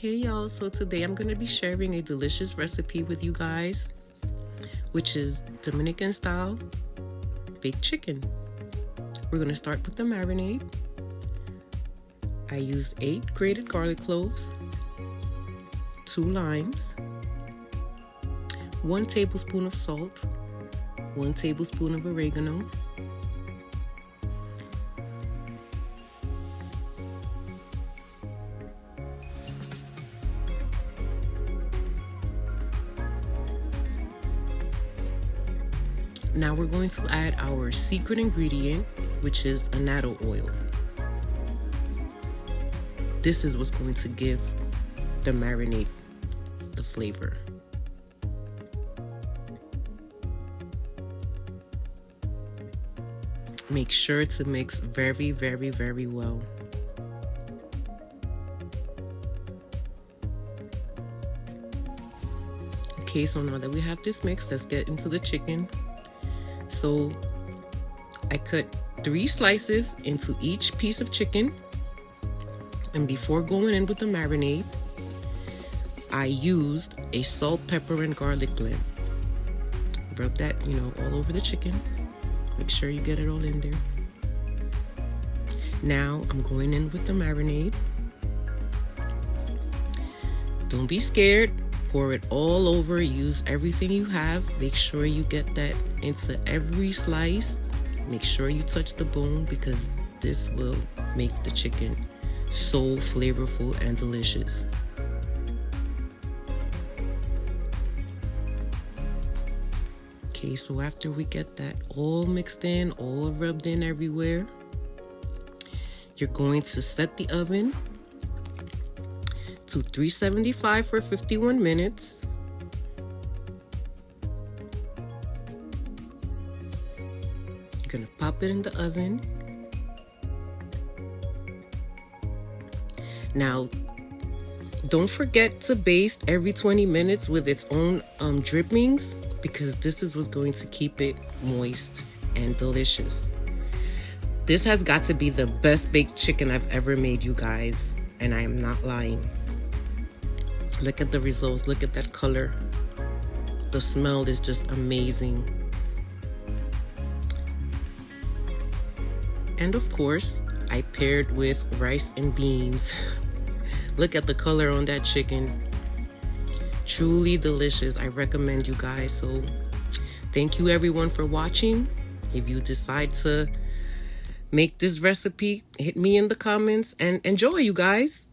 Hey y'all, so today I'm going to be sharing a delicious recipe with you guys, which is Dominican style baked chicken. We're going to start with the marinade. I used 8 grated garlic cloves, 2 limes, 1 tablespoon of salt, 1 tablespoon of oregano, Now we're going to add our secret ingredient, which is annatto oil. This is what's going to give the marinade the flavor. Make sure to mix very, very, very well. Okay, so now that we have this mix, let's get into the chicken. So I cut 3 slices into each piece of chicken, and before going in with the marinade, I used a salt, pepper, and garlic blend. Rub that, all over the chicken. Make sure you get it all in there. Now I'm going in with the marinade. Don't be scared. Pour it all over. Use everything you have. Make sure you get that into every slice. Make sure you touch the bone, because this will make the chicken so flavorful and delicious. Okay, so after we get that all mixed in, all rubbed in everywhere, you're going to set the oven to 375 for 51 minutes. You're gonna pop it in the oven. Now, don't forget to baste every 20 minutes with its own drippings, because this is what's going to keep it moist and delicious. This has got to be the best baked chicken I've ever made, you guys, and I am not lying. Look at the results. Look at that color. The smell is just amazing. And of course, I paired with rice and beans. Look at the color on that chicken. Truly delicious. I recommend you guys. So thank you everyone for watching. If you decide to make this recipe, hit me in the comments and enjoy, you guys.